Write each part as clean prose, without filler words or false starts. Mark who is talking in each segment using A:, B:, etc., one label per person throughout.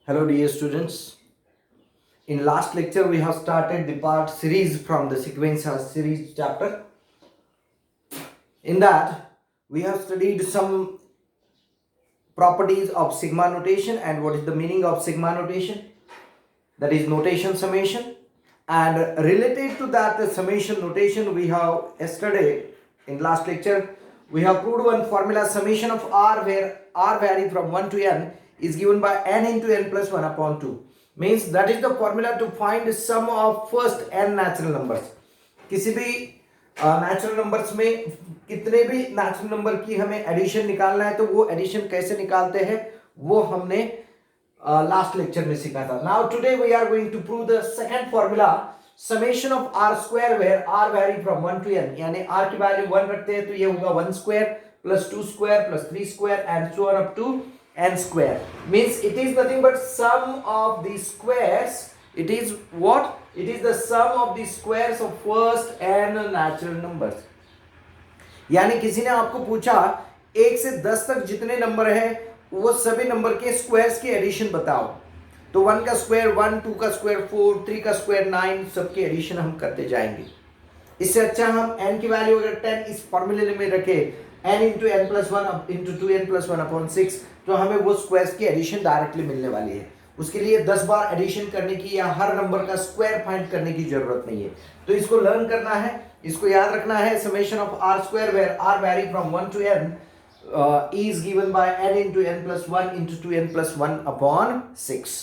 A: Hello dear students. In last lecture we have started the part series from the sequential series chapter. In that we have studied some properties of sigma notation and what is the meaning of sigma notation, that is notation summation, and related to that summation notation we have yesterday in last lecture we have proved one formula summation of r where r varying from 1 to n is given by n into n plus 1 upon 2, means that is the formula to find sum of first n natural numbers. किसी भी natural numbers में कितने भी natural number की हमें addition निकालना है तो वो एडिशन कैसे निकालते हैं वो हमने लास्ट लेक्चर में सीखा था. Now today we are going to prove the second formula summation of r square where r vary from 1 to n, यानी r की वैल्यू 1 रखते हैं तो ये होगा 1 square plus 2 square plus 3 square and so on up to n square, means it is nothing but sum of the squares. It is what? It is the sum of the squares of first n natural numbers. यानी किसी ने आपको पूछा 1 से 10 तक जितने number है वो सभी नंबर के स्क्वायर्स की एडिशन बताओ, तो 1 का स्क्वायर 1, 2 का स्क्वायर 4, 3 का स्क्वायर 9, सबकी एडिशन हम करते जाएंगे. इससे अच्छा हम n की वैल्यू अगर 10 इस फॉर्मूले में रखे n into n plus one into 2n plus 1 upon 6, तो हमें वो स्क्वायर्स की एडिशन डायरेक्टली मिलने वाली है. उसके लिए 10 बार एडिशन करने की या हर नंबर का स्क्वायर फाइंड करने की जरूरत नहीं है. तो इसको लर्न करना है, इसको याद रखना है. Summation of r square where r vary from 1 to n is given by n into n plus 1 into 2n plus 1 upon 6.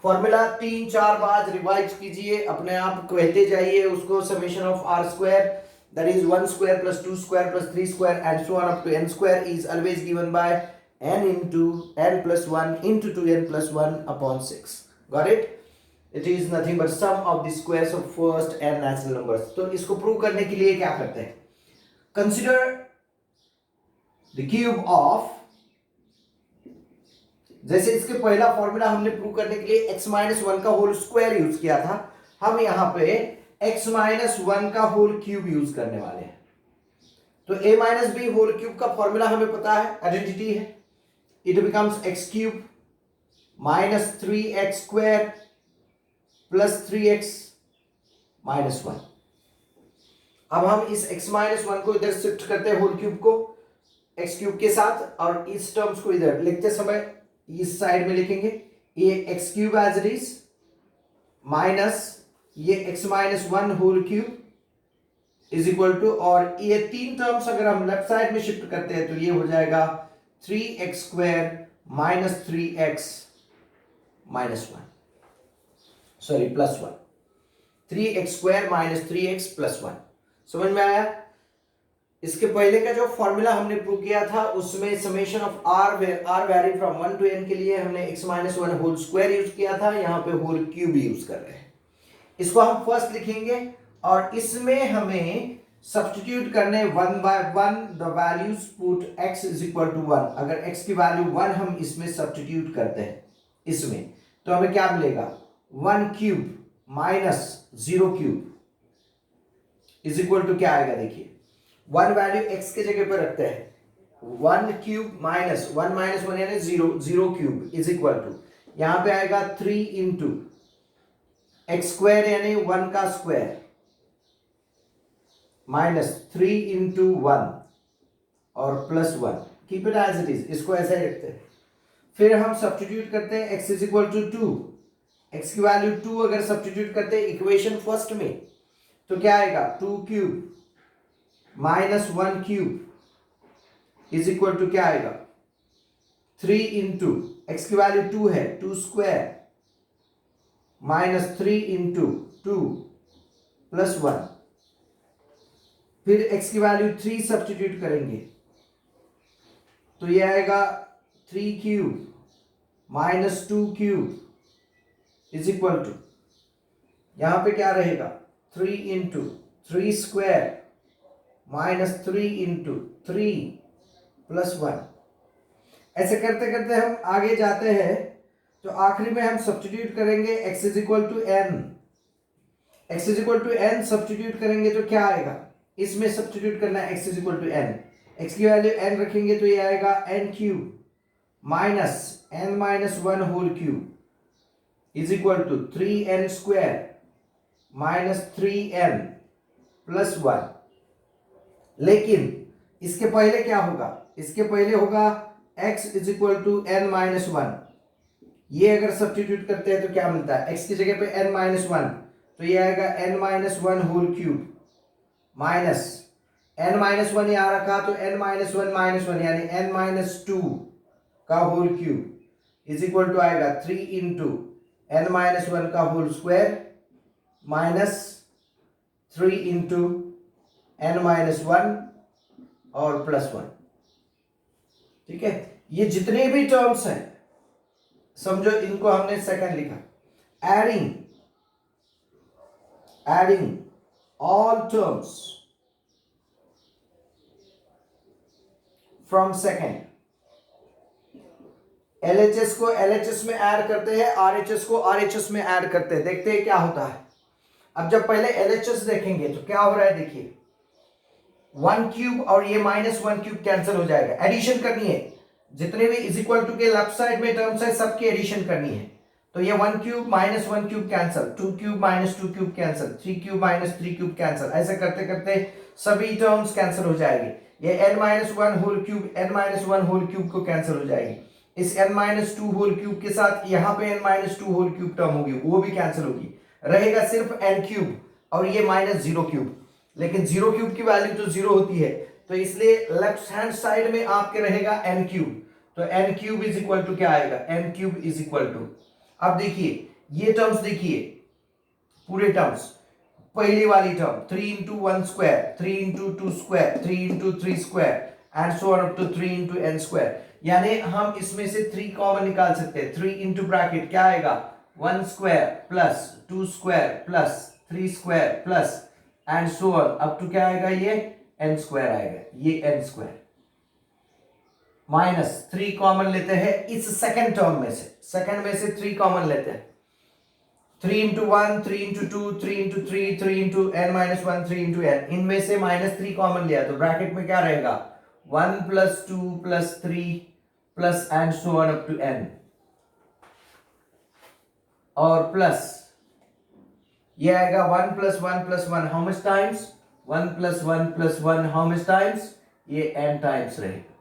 A: Formula 3-4 बार रिवाइज कीजिए, अपने आप कहते जाइए उसको. Summation of r square that is 1 square plus 2 square plus 3 square and so on up to n square is always given by n into n plus 1 into 2n plus 1 upon 6. Got it? It is nothing but sum of the squares of first n natural numbers. तो इसको prove करने के लिए क्या करते हैं? Consider the cube of, जैसे इसके पहला फॉर्मूला हमने प्रूव करने के लिए x माइनस 1 का होल स्क्वायर यूज किया था, हम यहाँ पे x माइनस 1 का होल क्यूब यूज करने वाले हैं. तो a minus b whole cube का फॉर्मूला हमें पता है, आइडेंटिटी है. It becomes x cube minus 3x square plus 3x minus 1. अब हम इस x माइनस 1 को इधर शिफ्ट करते हैं होल क्यूब को x क्यूब के साथ, और इस टर्म्स को इधर लिखते समय इस साइड में लिखेंगे. ये x cube as it is minus ये x minus 1 whole cube is equal to, और ये तीन टर्म्स अगर हम लेफ्ट साइड में शिफ्ट करते हैं तो ये हो जाएगा 3x square minus 3x minus 1, sorry plus 1. 3x square minus 3x plus 1. समझ में आया? इसके पहले का जो फॉर्मूला हमने प्रूव किया था उसमें summation of r vary from 1 to n के लिए हमने x minus 1 whole square use किया था, यहाँ पे होल क्यूब यूज कर रहे हैं. इसको हम फर्स्ट लिखेंगे और इसमें हमें सब्स्टिट्यूट करने 1 by 1 the values put x is equal to 1. अगर x की वैल्यू 1 हम इसमें सब्स्टिट्यूट करते हैं इसमें, तो हमें क्या मिलेगा? 1 cube minus 0 cube is equal to क्या आएगा? देखिए 1 वैल्यू x के जगह पर रखते हैं, 1 क्यूब माइनस 1 माइनस 1 यानी 0 क्यूब इज इक्वल टू, यहां पे आएगा 3 इंटू x स्क्वायर यानी 1 का स्क्वायर माइनस 3 इंटू 1 और plus 1. Keep it as it is, इसको ऐसे रखते हैं. फिर हम सब्स्टिट्यूट करते हैं x is equal to 2. x की वैल्यू 2 अगर सब्स्टिट्यूट करते हैं इक्वेशन फर्स्ट में तो क्या आएगा? 2 cube minus 1 cube is equal to क्या आएगा? 3 इंटू x की वैल्यू 2 है, 2 स्क्वायर माइनस 3 इंटू 2 प्लस 1. फिर x की वैल्यू 3 सब्स्टिट्यूट करेंगे तो ये आएगा 3 cube minus 2 cube is equal to, यहां पे क्या रहेगा? 3 into 3 square minus 3 into 3 plus 1. ऐसे करते करते हम आगे जाते हैं तो आखिरी में हम सब्स्टिट्यूट करेंगे x is equal to n. x is equal to n substitute करेंगे तो क्या आएगा? इसमें सब्स्टिट्यूट करना है x is equal to n. x की वैल्यू n रखेंगे तो ये आएगा n cube minus n minus 1 whole cube is equal to 3n square minus 3n plus 1। लेकिन इसके पहले क्या होगा, इसके पहले होगा x is equal to n minus 1। ये अगर सब्स्टिट्यूट करते हैं तो क्या मिलता है, x की जगह पे n माइनस 1, तो ये आएगा n minus 1 whole cube minus n minus 1 यहाँ रखा तो n माइनस 1 माइनस 1 यानी n माइनस 2 का whole cube is equal to आएगा 3 इंटू n माइनस 1 का whole square minus 3 into n minus 1 और प्लस 1। ठीक है, ये जितने भी टर्म्स हैं समझो इनको हमने सेकंड लिखा। Adding all terms from second, LHS को LHS में ऐड करते हैं, RHS को RHS में ऐड करते हैं, देखते हैं क्या होता है। अब जब पहले LHS देखेंगे तो क्या हो रहा है, देखिए 1 क्यूब और ये माइनस 1 क्यूब कैंसिल हो जाएगा। एडिशन करनी है, जितने भी इज इक्वल टू के लेफ्ट साइड में टर्म्स है सबकी एडिशन करनी है। तो ये 1 cube minus 1 cube cancel, 2 cube minus 2 cube cancel, 3 cube minus 3 cube cancel, ऐसे करते करते सभी टर्म्स कैंसिल हो जाएंगे। ये n minus 1 whole cube n minus 1 whole cube को कैंसिल हो जाएगी। इस n माइनस 2 होल क्यूब के साथ यहाँ पे n minus 2 whole cube term होगी, वो भी कैंसिल होगी, रहेगा सिर्फ n क्यूब और ये माइनस 0 क्यूब। लेकिन 0 क्यूब की वैल्यू तो 0 होती है, तो इसलिए लेफ्ट हैंड साइड में आपके रहेगा n क्यूब। तो n cube is equal to क्या आएगा, n cube is equal to, अब देखिए ये टर्म्स देखिए पूरे टर्म्स, पहली वाली term 3 into 1 square, 3 into 2 square, 3 into 3 square and so on up to 3 into n square. यानी हम इसमें से 3 कॉमन निकाल सकते हैं। 3 इंटू ब्रैकेट क्या आएगा, 1 square plus 2 square plus 3 square plus and so on up to क्या आएगा, ये n स्क्वायर आएगा, ये n स्क्वायर माइनस 3 कॉमन लेते हैं इस सेकंड टर्म में से, सेकंड में से 3 कॉमन लेते हैं। 3 into 1, 3 into 2, 3 into 3, 3 into n minus 1, 3 into n, इनमें से माइनस 3 कॉमन लिया तो ब्रैकेट में क्या रहेगा, 1 plus 2 plus 3 plus and so on up to n और प्लस ये आएगा 1 plus 1 plus 1 how much times, 1 plus 1 plus 1 how much times, ये n टाइम्स रहेगा,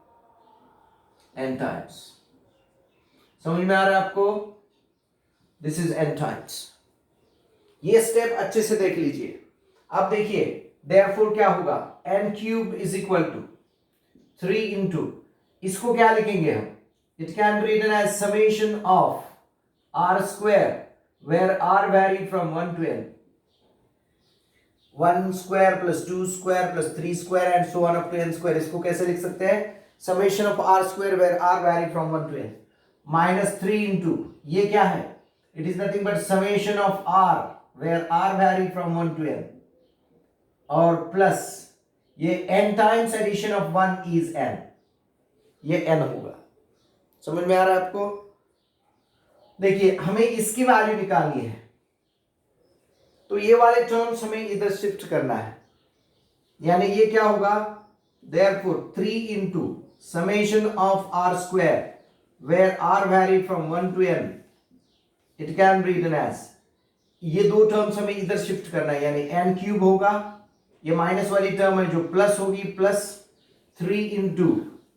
A: n टाइम्स। समझ में आ रहा है आपको, दिस इज n टाइम्स। ये स्टेप अच्छे से देख लीजिए। अब देखिए देयरफॉर क्या होगा, n cube is equal to 3 into, इसको क्या लिखेंगे हम, it can be written as summation of r square where r vary from 1 to n, 1 square plus 2 square plus 3 square and so on up to n square. इसको कैसे लिख सकते हैं, summation of r square where r vary from 1 to n minus 3 into ये क्या है, it is nothing but summation of r where r vary from 1 to n और plus ये n times addition of 1 is n, ये n होगा। समझ में आ रहा है आपको, देखिए हमें इसकी वैल्यू निकालनी है तो ये वाले टर्म्स हमें इधर शिफ्ट करना है, यानी ये क्या होगा, therefore 3 into summation of r square where r vary from 1 to n, it can be written as, ये दो टर्म्स हमें इधर शिफ्ट करना है, यानी n क्यूब होगा, ये माइनस वाली टर्म है जो प्लस होगी, plus 3 into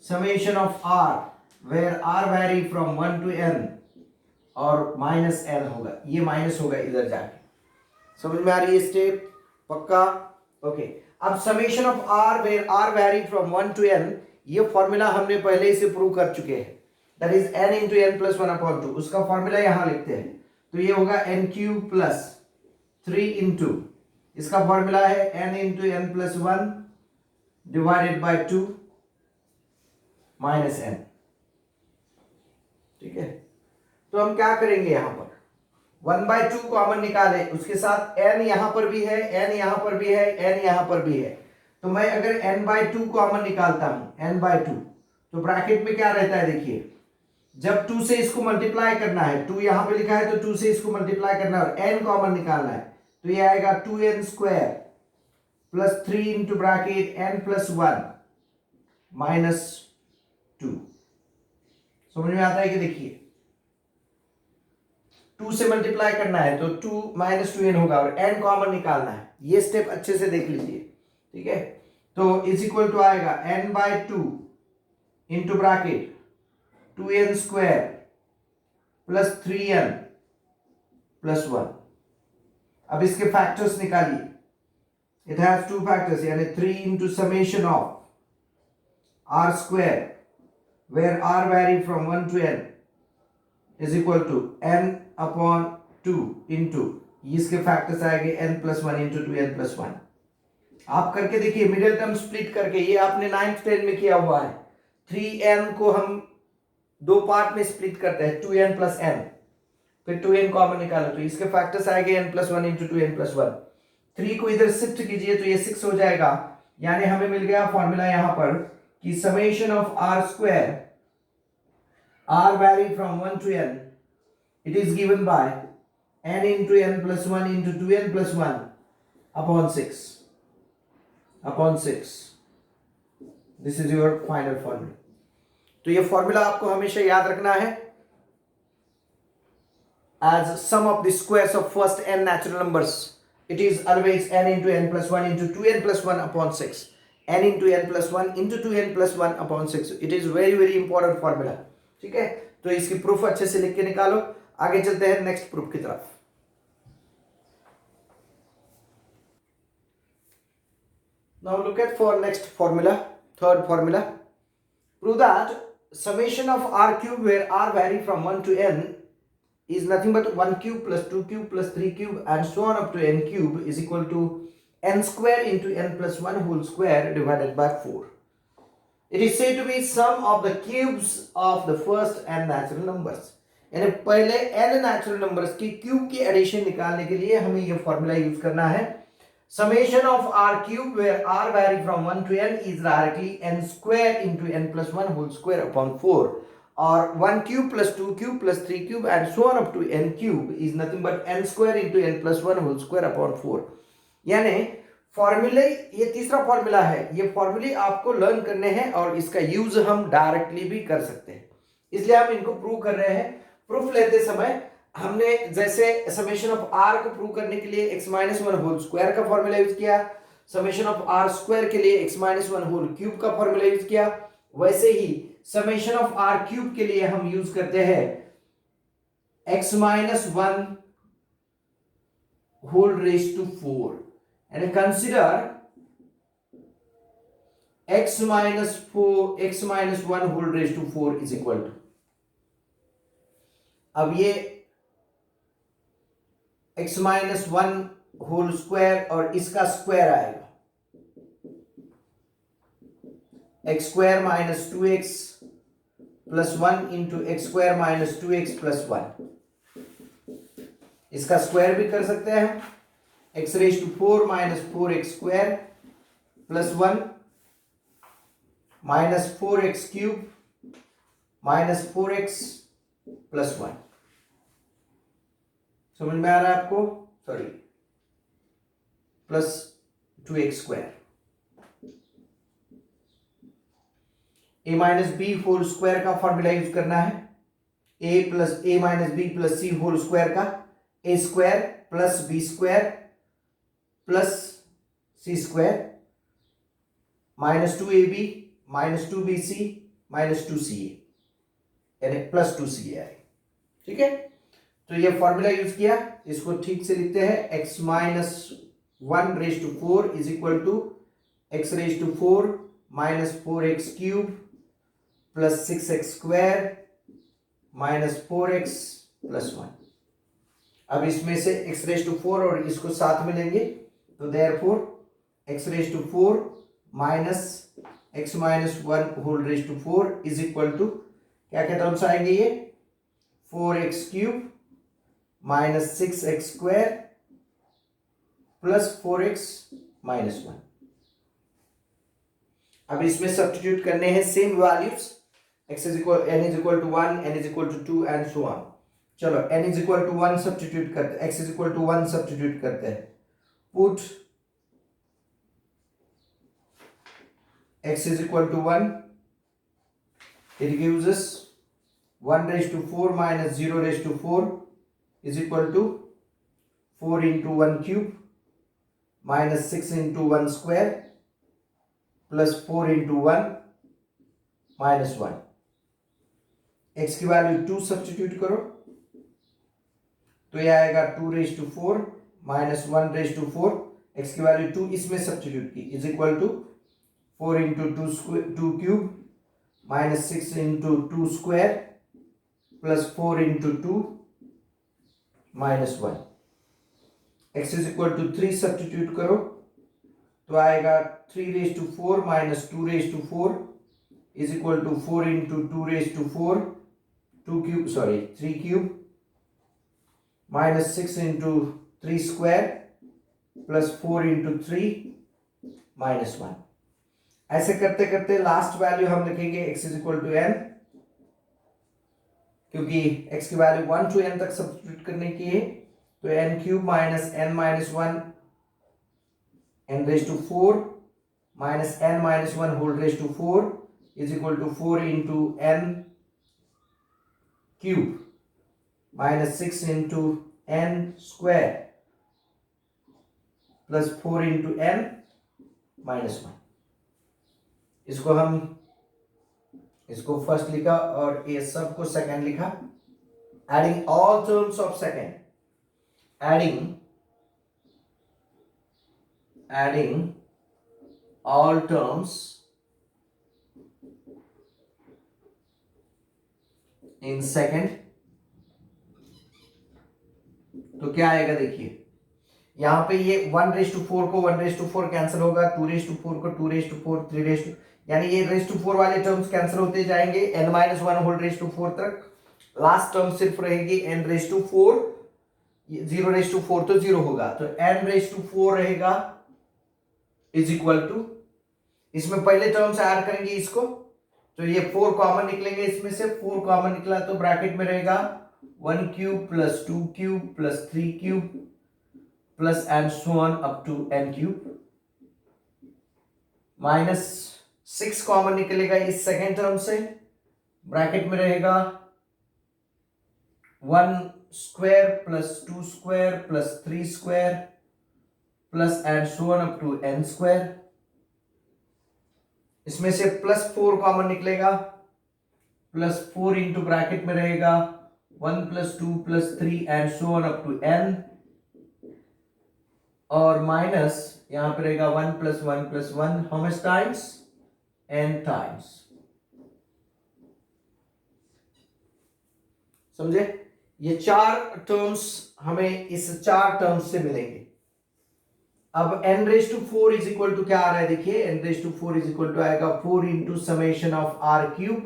A: summation of r where r vary from 1 to n और माइनस n होगा, ये माइनस होगा इधर जाके। समझ में आ रही है स्टेप, पक्का, ओके। अब summation of r where r vary from 1 to n, ये फॉर्मूला हमने पहले ही से प्रूव कर चुके हैं, that is n into n plus 1/2, उसका फॉर्मूला यहां लिखते हैं, तो ये होगा n क्यूब प्लस 3 इंटू, इसका फॉर्मूला है n into n plus 1 divided bye 2 minus n। ठीक है, तो हम क्या करेंगे, यहां पर 1/2 कॉमन निकाले, उसके साथ n यहां पर भी है, n यहां पर भी है, n यहां पर भी है, तो मैं अगर n/2 कॉमन निकालता हूं, n/2, तो ब्रैकेट में क्या रहता है, देखिए जब 2 से इसको मल्टीप्लाई करना है, 2 यहां पे लिखा है तो 2 से इसको मल्टीप्लाई करना है और n कॉमन निकालना है, तो ये आएगा 2n square plus 3 into bracket n plus 1 minus 2। समझ में आता है कि देखिए 2 से मल्टीप्लाई करना है तो 2 माइनस 2n होगा और n कॉमन निकालना है। ये स्टेप अच्छे से देख लीजिए, ठीक है। तो इज इक्वल टू आएगा n by 2 into bracket 2n square plus 3n plus 1। अब इसके फैक्टर्स निकालिए। इट हैज टू फैक्टर्स, यानी 3 into summation of r square where r vary from 1 to n is equal to n upon 2 into इसके factors आएंगे n plus 1 into 2n plus 1। आप करके देखिए, middle term split करके, ये आपने 9th 10 में किया हुआ है। 3n को हम दो पार्ट में स्प्लिट करते हैं, 2n प्लस n, फिर 2n कॉमन निकालो तो इसके फैक्टर्स आएंगे n plus 1 into 2n plus 1। 3 को इधर शिफ्ट कीजिए तो ये 6 हो जाएगा, यानी हमें मिल गया फॉर्मूला यहां पर कि summation of r square r vary from 1 to n, it is given by n into n plus 1 into 2n plus 1 upon 6 this is your final formula। तो ये फॉर्मूला आपको हमेशा याद रखना है as sum of the squares of first n natural numbers, it is always n into n plus 1 into 2n plus 1 upon 6, n into n plus 1 into 2n plus 1 upon 6। it is very important formula, ठीक है। तो इसकी proof अच्छे से लिख के निकालो। आगे चलते हैं नेक्स्ट प्रूफ की तरफ। Now look at for next formula, third formula. Prove that summation of r cube where r vary from 1 to n is nothing but 1 cube plus 2 cube plus 3 cube and so on up to n cube is equal to n square into n plus 1 whole square divided by 4. It is said to be sum of the cubes of the first n natural numbers। यानी पहले n natural numbers की cube की addition निकालने के लिए हमें ये formula use करना है। Summation of r cube where r vary from 1 to n is directly n square into n plus 1 whole square upon 4, और 1 cube plus 2 cube plus 3 cube and so on up to n cube is nothing but n square into n plus 1 whole square upon 4। यानी फॉर्मूले, ये तीसरा formula है, ये फॉर्मूले आपको learn करने हैं और इसका यूज हम डायरेक्टली भी कर सकते हैं, इसलिए हम इनको प्रूव कर रहे हैं। प्रूफ लेते समय हमने जैसे समेशन ऑफ r को प्रूव करने के लिए x माइनस 1 होल स्क्वायर का फॉर्मूला यूज किया, समेशन ऑफ r स्क्वायर के लिए x माइनस 1 होल क्यूब का फॉर्मूला यूज किया, वैसे ही समेशन ऑफ r क्यूब के लिए हम यूज करते हैं x minus 1 whole raise to 4 and consider x minus 1 whole raised to 4 is equal to, अब ये x minus 1 whole square और इसका स्क्वायर आएगा, x square minus 2x plus 1 into x square minus 2x plus 1, इसका square भी कर सकते हैं, x raised to 4 minus 4x square plus 1 minus 4x cube minus 4x plus 1। समझ में आ रहा है आपको? Sorry, plus 2x square, a minus b whole square का फॉर्मूला यूज करना है, a minus b plus c whole square का, a square plus b square plus c square minus 2ab minus 2bc minus 2ca, यानी plus 2ca आए, ठीक है। तो ये फॉर्मूला यूज किया, इसको ठीक से लिखते हैं, x minus 1 raise to 4 is equal to x raise to 4 minus 4x cube plus 6x square minus 4x plus 1। अब इसमें से x रेज टू 4 और इसको साथ में लेंगे तो therefore x raise to 4 minus x minus 1 whole raise to 4 is equal to क्या क्या टर्म्स आएंगे, ये 4x cube minus 6x square plus 4x minus 1। अब इसमें सब्स्टिट्यूट करने हैं same values, n is equal to 1, n is equal to 2 and so on. चलो n is equal to 1 substitute करते हैं, x is equal to 1 substitute करते हैं, put x is equal to 1, it gives us 1 raised to 4 minus 0 raised to 4 is equal to 4 into 1 cube minus 6 into 1 square plus 4 into 1 minus 1. x की value 2 substitute करो तो ये आएगा 2 raise to 4 minus 1 raise to 4. x की value 2 इसमें substitute की is equal to 4 into 2 cube minus 6 into 2 square plus 4 into 2 minus 1. x is equal to 3 substitute करो तो आएगा 3 raise to 4 minus 2 raise to 4 is equal to 4 into 2 raised to 4 3 cube minus 6 into 3 square plus 4 into 3 minus 1. ऐसे करते करते last value हम लिखेंगे x is equal to n, क्योंकि x की वैल्यू 1 to n तक सब्स्टिट्यूट करने की है तो n cube minus n minus 1 n raised to 4 minus n minus 1 whole raised to 4 is equal to 4 into n cube minus 6 into n square plus 4 into n minus 1. इसको first लिखा और ये सब को सेकंड लिखा. Adding all terms of second, adding all terms in second तो क्या आएगा देखिए यहां पे ये 1 रेज टू 4 को 1 रेज टू 4 कैंसिल होगा, 2 रेज टू 4 को 2 रेज टू 4, 3 रेज टू, यानी ये रेज टू 4 वाले टर्म्स कैंसिल होते जाएंगे n-1 होल रेज टू 4 तक. लास्ट टर्म सिर्फ रहेगी n raise to 4, 0 raise to 4 तो 0 होगा तो n रेज टू 4 रहेगा इज इक्वल टू, इसमें पहले टर्म्स ऐड करेंगे इसको तो ये 4 कॉमन निकलेंगे, इसमें से 4 कॉमन निकला तो ब्रैकेट में रहेगा 1 cube plus 2 cube plus 3 cube plus and so on up to n cube minus 6 common निकलेगा इस सेकेंड टर्म से, ब्रैकेट में रहेगा 1 square plus 2 square plus 3 square plus and so on up to n square. इसमें से plus 4 common निकलेगा, plus 4 into bracket में रहेगा 1 plus 2 plus 3 and so on up to n और माइनस यहां पे रहेगा 1 plus 1 plus 1 how much times n times. समझे? ये 4 टर्म्स हमें इस 4 टर्म्स से मिलेंगे. अब n raise to 4 is equal to क्या आ रहा है देखिए n raise to 4 is equal to आएगा 4 into summation of r cube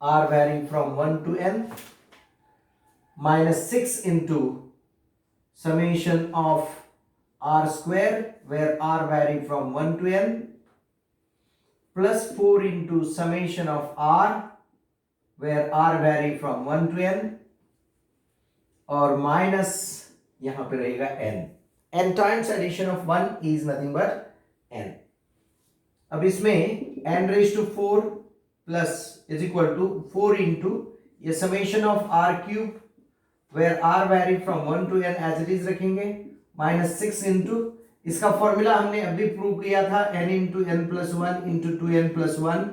A: r varying from 1 to n minus 6 into summation of r square where r vary from 1 to n plus 4 into summation of r where r vary from 1 to n और minus यहां पे रहेगा n. n times addition of 1 is nothing but n. अब इसमें n raised to 4 plus is equal to 4 into ये summation of r cube where r vary from 1 to n as it is रखेंगे minus 6 into इसका formula हमने अभी prove किया था n into n plus 1 into 2n plus 1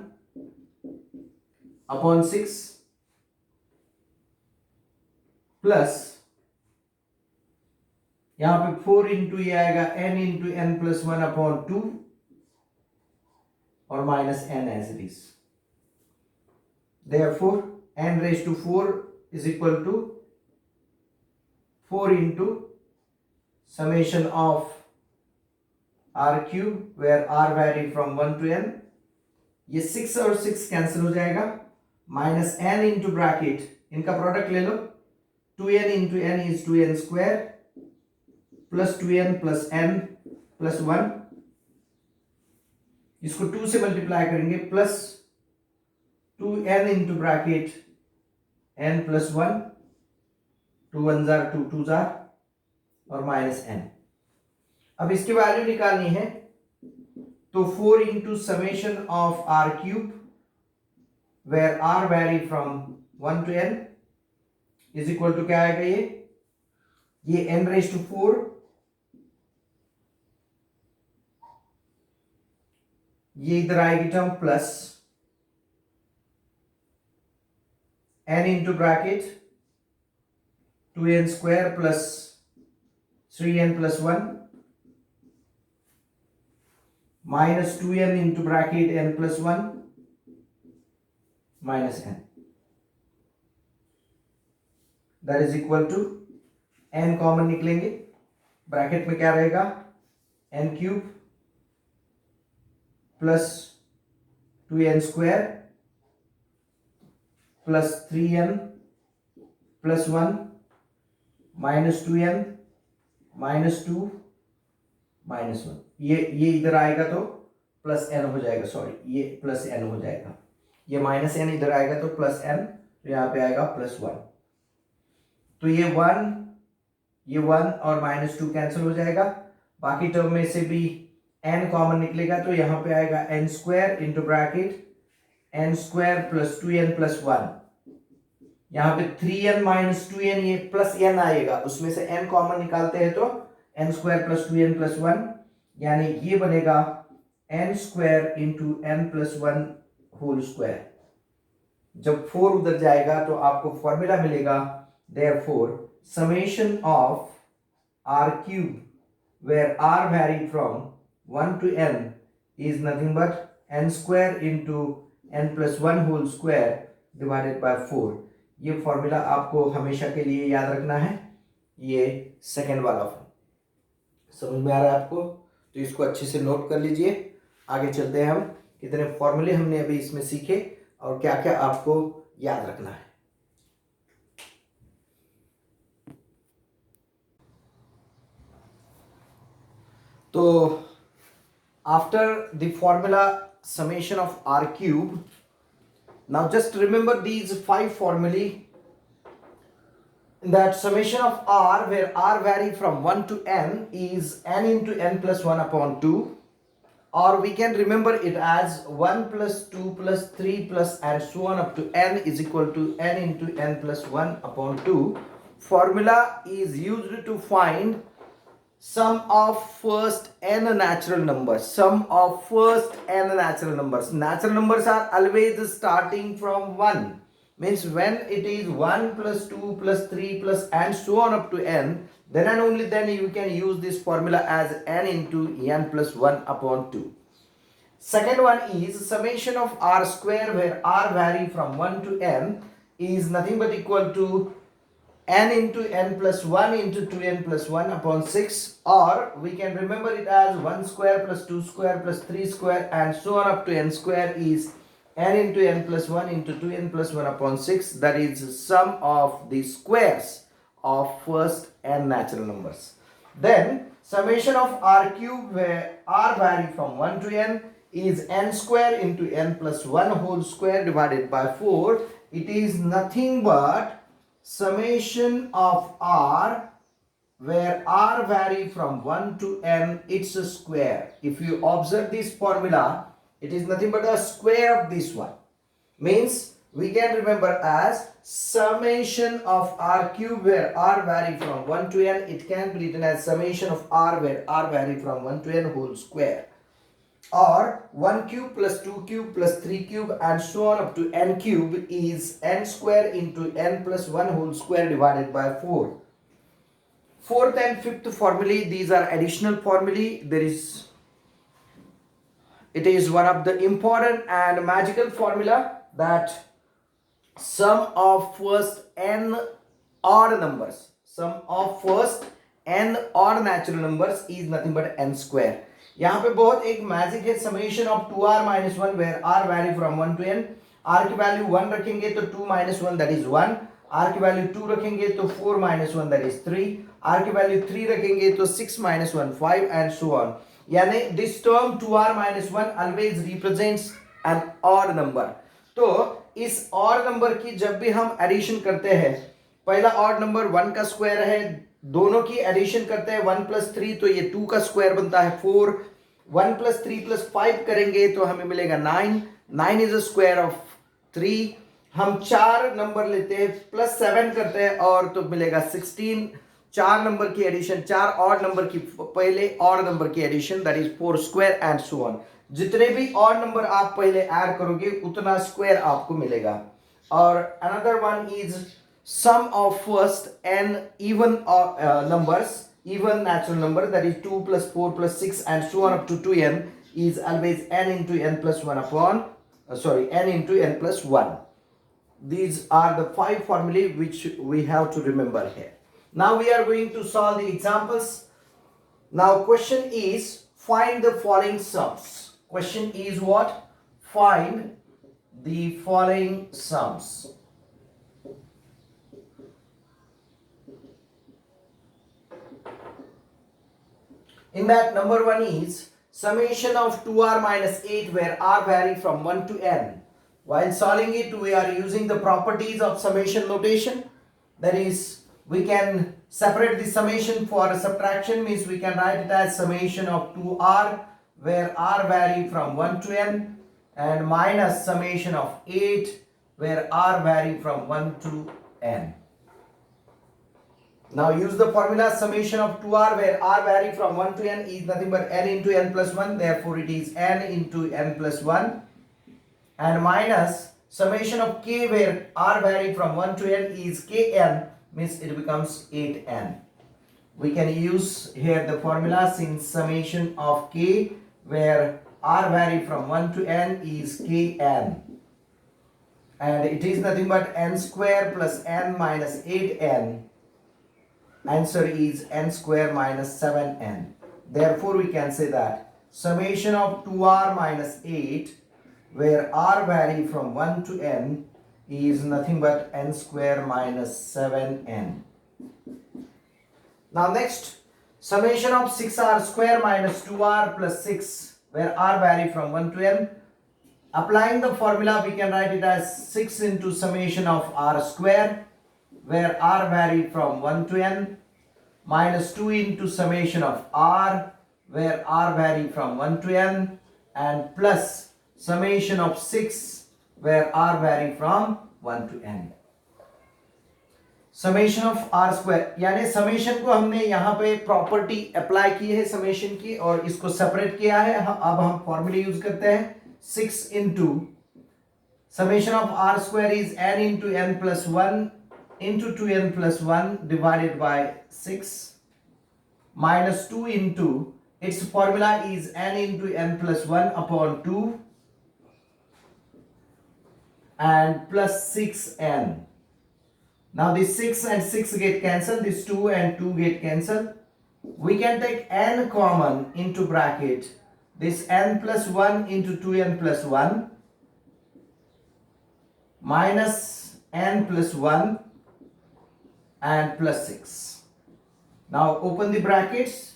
A: upon 6 plus यहां पे 4 into ये आएगा n into n plus 1 upon 2 और minus n as it is. Therefore n raised to 4 is equal to 4 into summation of r cube where r vary from 1 to n, ये 6 और 6 cancel हो जाएगा minus n into bracket इनका product ले लो 2n into n is 2n square plus 2n plus n plus 1, इसको 2 से multiply करेंगे plus 2n into bracket n plus 1 2 1 जार 2 2 जार और माइनस n. अब इसकी वैल्यू निकालनी है तो 4 into summation of r cube where r vary from 1 to n is equal to क्या आएगा ये n रेज टू 4, ये इधर आएगी term plus n into bracket 2n square plus 3n plus 1 minus 2n into bracket n plus 1 minus n, that is equal to n common निकलेंगे, bracket में क्या रहेगा n cube plus 2n square plus 3n plus 1 minus 2n minus 2 minus 1, ये इधर आएगा तो plus n हो जाएगा, सॉरी ये प्लस n हो जाएगा, ये माइनस n इधर आएगा तो प्लस n, तो यहाँ पे आएगा प्लस 1, तो ये 1 और माइनस 2 कैंसिल हो जाएगा, बाकी टर्म में से भी n कॉमन निकलेगा, तो यहाँ पे आएगा n square into bracket n square plus 2n plus 1, यहाँ पे 3n माइनस 2n, ये प्लस n आएगा, उसमें से n कॉमन निकालते हैं तो n square plus 2n plus 1, यानी ये बनेगा n square into n plus 1 whole square. जब 4 उधर जाएगा तो आपको फॉर्मूला मिलेगा therefore summation of r cube where r vary from 1 to n is nothing but n square into n plus 1 whole square divided by 4। ये formula आपको हमेशा के लिए याद रखना है, ये सेकेंड वाला समझ में आ रहा है आपको, तो इसको अच्छे से नोट कर लीजिए। आगे चलते हैं हम, कितने फॉर्मूले हमने अभी इसमें सीखे और क्या क्या आपको याद रखना है। तो after the formula summation of r cube, now just remember these 5 formulae, that summation of r where r vary from 1 to n is n into n plus 1 upon 2, or we can remember it as 1 plus 2 plus 3 plus and so on up to n is equal to n into n plus 1 upon 2. Formula is used to find sum of first n natural numbers. Sum of first n natural numbers. Natural numbers are always starting from 1. Means when it is 1 plus 2 plus 3 plus and so on up to n, then and only then you can use this formula as n into n plus 1 upon 2. Second one is summation of r square where r vary from 1 to n is nothing but equal to n into n plus 1 into 2n plus 1 upon 6, or we can remember it as 1 square plus 2 square plus 3 square and so on up to n square is n into n plus 1 into 2n plus 1 upon 6, that is sum of the squares of first n natural numbers. Then summation of r cube where r vary from 1 to n is n square into n plus 1 whole square divided by 4. It is nothing but summation of r where r vary from 1 to n, it's a square. If you observe this formula, it is nothing but a square of this one. Means we can remember as summation of r cube where r vary from 1 to n, it can be written as summation of r where r vary from 1 to n whole square, or 1 cube plus 2 cube plus 3 cube and so on up to n cube is n square into n plus 1 whole square divided by 4. Fourth and fifth formulae, these are additional formulae. It is one of the important and magical formula that sum of first n odd numbers, sum of first n odd natural numbers is nothing but n square. यहाँ पे बहुत एक magic है, summation of 2r minus 1 where r vary from 1 to n, r की value 1 रखेंगे तो 2 minus 1 that is 1, r की value 2 रखेंगे तो 4 minus 1 that is 3, r की वैल्यू 3 रखेंगे तो 6 minus 1 5 and so on. यानी this term 2r minus 1 always represents an odd number. तो इस odd number की जब भी हम एडिशन करते हैं, पहला odd number 1 का स्क्वायर है, दोनों की एडिशन करते हैं 1 plus 3 तो ये 2 का स्क्वायर बनता है 4, 1 plus 3 plus 5 करेंगे तो हमें मिलेगा 9, 9 is a square of 3, हम 4 नंबर लेते हैं प्लस 7 करते हैं और तो मिलेगा 16। 4 नंबर की एडिशन, 4 ऑड नंबर की पहले ऑड नंबर की addition, that is 4 square and so on. जितने भी ऑड नंबर आप पहले ऐड करोगे उतना स्क्वायर आपको मिलेगा। और another one is sum of first n even numbers, even natural number, that is 2 plus 4 plus 6 and so on up to 2n, is always n into n plus 1 upon n into n plus 1. These are the 5 formulae which we have to remember here. Now we are going to solve the examples. Now question is find the following sums. Question is what? Find the following sums. In that, number 1 is summation of 2r minus 8 where r vary from 1 to n. While solving it, we are using the properties of summation notation. That is, we can separate the summation for subtraction, means we can write it as summation of 2r where r vary from 1 to n, and minus summation of 8 where r vary from 1 to n. Now use the formula summation of 2r where r vary from 1 to n is nothing but n into n plus 1, therefore it is n into n plus 1, and minus summation of k where r vary from 1 to n is kn, means it becomes 8n. We can use here the formula since summation of k where r vary from 1 to n is kn, and it is nothing but n square plus n minus 8n. Answer is n square minus 7n. Therefore we can say that summation of 2r minus 8 where r vary from 1 to n is nothing but n square minus 7n. Now next, summation of 6r square minus 2r plus 6 where r vary from 1 to n. Applying the formula, we can write it as 6 into summation of r square where r vary from 1 to n, minus 2 into summation of r where r vary from 1 to n, and plus summation of 6 where r vary from 1 to n. Summation of r square, यानी summation को हमने यहाँ पे property apply की है summation की और इसको सेपरेट किया है। अब हम फॉर्मूला यूज करते हैं 6 into summation of r square is n into n plus 1 into 2n plus 1 divided by 6 minus 2 into its formula is n into n plus 1 upon 2 and plus 6n. Now this 6 and 6 get cancelled, this 2 and 2 get cancelled. We can take n common into bracket, this n plus 1 into 2n plus 1 minus n plus 1 and plus 6. Now open the brackets,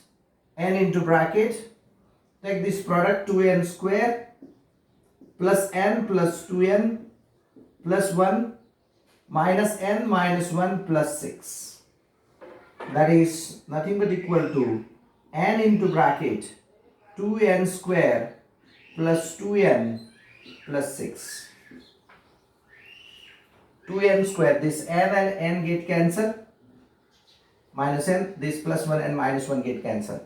A: n into bracket, take this product 2n square plus n plus 2n plus 1 minus n minus 1 plus 6. That is nothing but equal to n into bracket 2n square plus 2n plus 6. 2n square, this n and n get cancelled, minus n, this plus 1 and minus 1 get cancelled.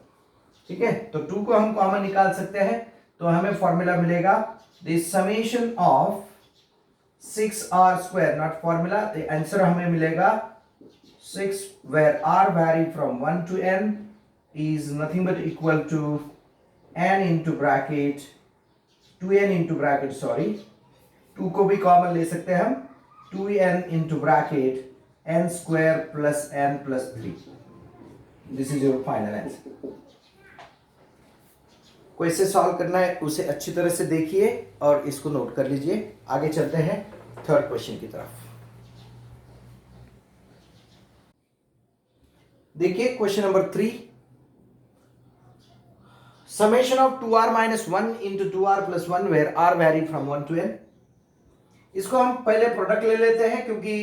A: ठीक है, तो 2 को हम common निकाल सकते हैं, तो हमें फॉर्मूला मिलेगा this summation of 6r square, not formula, the answer हमें मिलेगा 6 where r vary from 1 to n is nothing but equal to n into bracket 2n into bracket, sorry 2 को भी कॉमन ले सकते हैं हम, 2n into bracket n square plus n plus 3. This is your final answer. को इसे solve करना है उसे अच्छी तरह से देखिए और इसको नोट कर लीजिए। आगे चलते हैं थर्ड क्वेश्चन की तरफ। देखिए question number 3, summation of 2r minus 1 into 2r plus 1 where r vary from 1 to n. इसको हम पहले प्रोडक्ट ले लेते हैं क्योंकि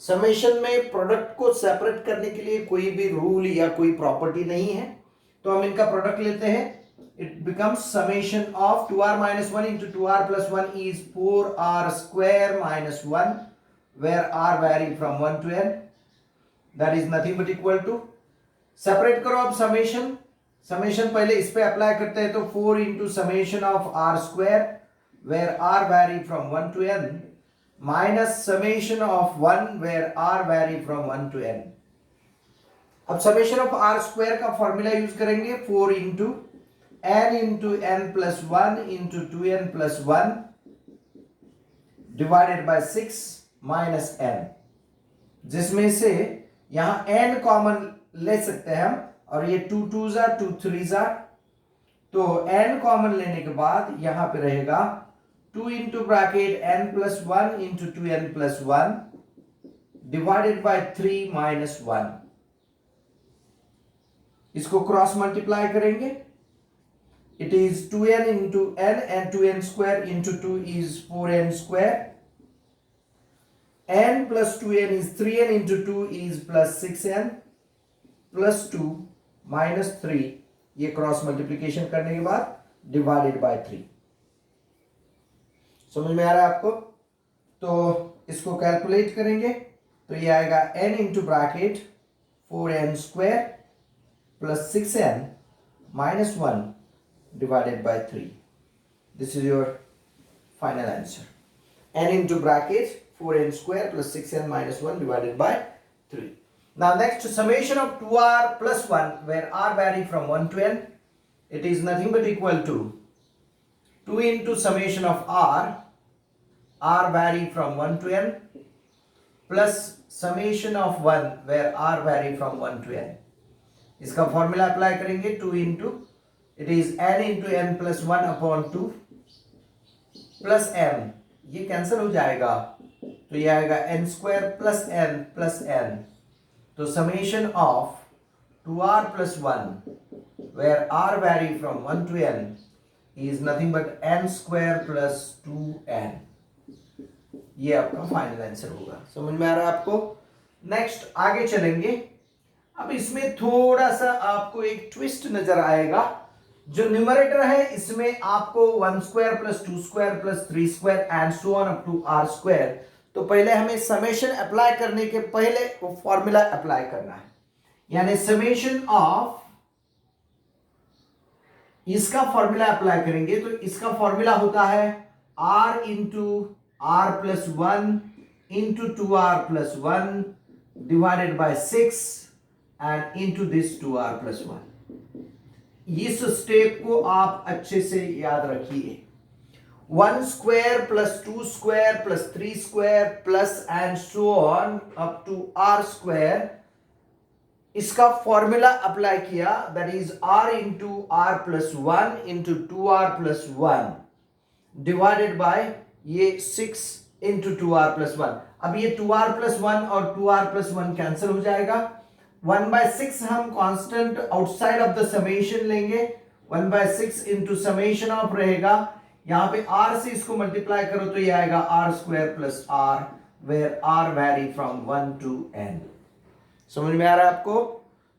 A: समेशन में प्रोडक्ट को सेपरेट करने के लिए कोई भी रूल या कोई प्रॉपर्टी नहीं है, तो हम इनका प्रोडक्ट लेते हैं। it becomes summation of 2r minus 1 into 2r plus 1 is 4r square minus 1, where r vary from 1 to n, that is nothing but equal to, separate करो अब समेशन, समेशन पहले इस पे अप्लाई करते हैं तो 4 into summation of r square where r vary from 1 to n minus summation of 1 where r vary from 1 to n. अब summation of r square का फॉर्मूला यूज करेंगे 4 into n into n plus 1 into 2n plus 1 divided by 6 minus n, जिसमें से यहां n common ले सकते हैं हम, और ये 2 2 जा 2 3 जा, तो n कॉमन लेने के बाद यहां पे रहेगा 2 into bracket n plus 1 into 2n plus 1 divided bye 3 minus 1. इसको क्रॉस मल्टीप्लाई करेंगे, it is 2n into n and 2n square into 2 is 4n square, n plus 2n is 3n into 2 is plus 6n plus 2 minus 3. ये cross multiplication करने के बाद divided by 3. समझ में आ रहा है आपको? तो इसको कैलकुलेट करेंगे तो ये आएगा n into bracket 4n square plus 6n minus 1 divided by 3. This is your final answer. N into bracket 4n square plus 6n minus 1 divided by 3. Now next, summation of 2r plus 1 where r vary from 1 to n. It is nothing but equal to 2 into summation of r vary from 1 to n plus summation of 1 where r vary from 1 to n. इसका formula apply करेंगे 2 into it is n into n plus 1 upon 2 plus m, ये cancel हो जाएगा तो ये आएगा n square plus n, तो summation of 2r plus 1 where r vary from 1 to n is nothing but n square plus 2n. ये आपका final answer होगा. समझ में आ रहा है आपको? नेक्स्ट आगे चलेंगे. अब इसमें थोड़ा सा आपको एक ट्विस्ट नजर आएगा. जो न्यूमरेटर है इसमें आपको 1 square plus 2 square plus 3 square and so on up to r square. तो पहले हमें समेशन अप्लाई करने के पहले वो फॉर्मूला अप्लाई करना है, यानी समेशन ऑफ, इसका फॉर्मूला अप्लाई करेंगे तो इसका फॉर्मूला होता है r into r plus 1 into 2r plus 1 divided by 6 and into this 2r plus 1. इस स्टेप को आप अच्छे से याद रखिए. 1 square plus 2 square plus 3 square plus and so on up to r square, इसका फॉर्मूला अप्लाई किया, that is r into r plus 1 into 2r plus 1 divided by ये 6 इंटू 2r प्लस 1. अब ये 2r प्लस 1 और 2r plus 1 cancel हो जाएगा. 1/6 हम constant outside of the summation लेंगे. 1/6 इंटू समेशन ऑफ रहेगा, यहां पे r से इसको मल्टीप्लाई करो तो ये आएगा r square plus r where r vary from 1 to n. समझ में आ रहा है आपको?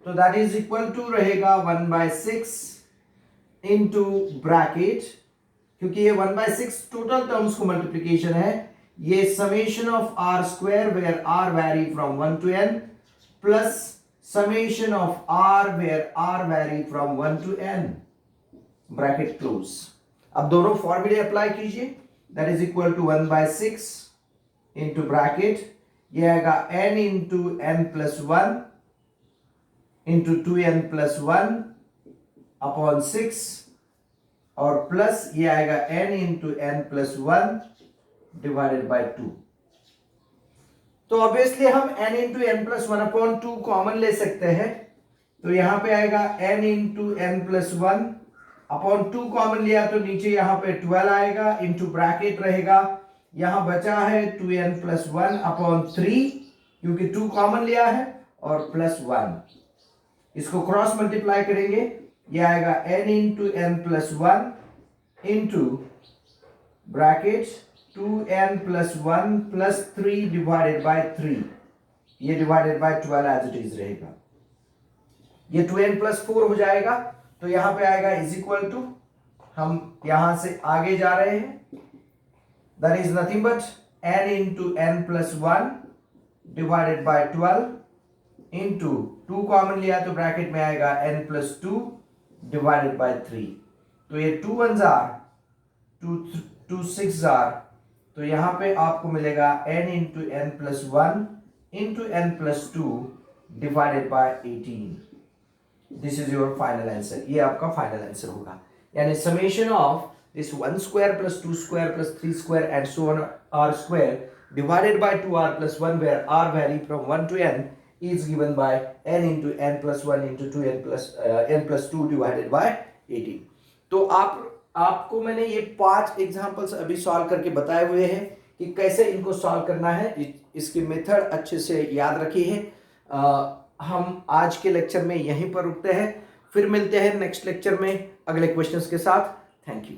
A: तो दैट इज इक्वल टू रहेगा 1/6 इंटू ब्रैकेट, क्योंकि ये 1/6 टोटल टर्म्स को मल्टीप्लीकेशन है, ये summation of r square where r vary from 1 to n plus summation of r where r vary from 1 to n, bracket close. अब दोनों फॉर्मूले apply कीजिए, that is equal to 1/6 into bracket, ये आएगा n into n plus 1 into 2n plus 1 upon 6 और plus ये आएगा n into n plus 1 divided by 2. तो ऑब्वियसली हम n into n plus 1 upon 2 common ले सकते हैं, तो यहां पे आएगा n into n plus 1 upon 2 common लिया तो नीचे यहां पे 12 आएगा, इंटू ब्रैकेट रहेगा, यहां बचा है 2n प्लस 1 अपॉन 3 क्योंकि 2 कॉमन लिया है और प्लस 1. इसको क्रॉस मल्टीप्लाई करेंगे, ये आएगा n into n plus 1 into bracket 2n plus 1 plus 3 divided by 3, ये divided by 12 as it is रहेगा. ये 2n plus 4 हो जाएगा तो यहाँ पे आएगा इज इक्वल टू, हम यहाँ से आगे जा रहे हैं, that is nothing but n into n plus 1 divided bye 12 into 2 common लिया तो ब्रैकेट में आएगा n प्लस 2 डिवाइडेड बाय 3। तो ये 2 1s आर, 2 6 आर, तो यहाँ पे आपको मिलेगा n into n plus 1 into n plus 2 divided by 18। This is your final answer. ये आपका फाइनल आंसर होगा, यानी summation of this 1 square plus 2 square plus 3 square and so on r square divided by 2r plus 1, where r vary from 1 to n, is given by n into n plus 1 into 2n plus n plus 2 divided by 18। तो आपको मैंने ये 5 examples अभी solve करके बताए हुए हैं कि कैसे इनको सॉल्व करना है। इसकी मेथड अच्छे से याद रखिए। हम आज के लेक्चर में यहीं पर रुकते हैं, फिर मिलते हैं नेक्स्ट लेक्चर में अगले क्वेश्चंस के साथ। Thank you.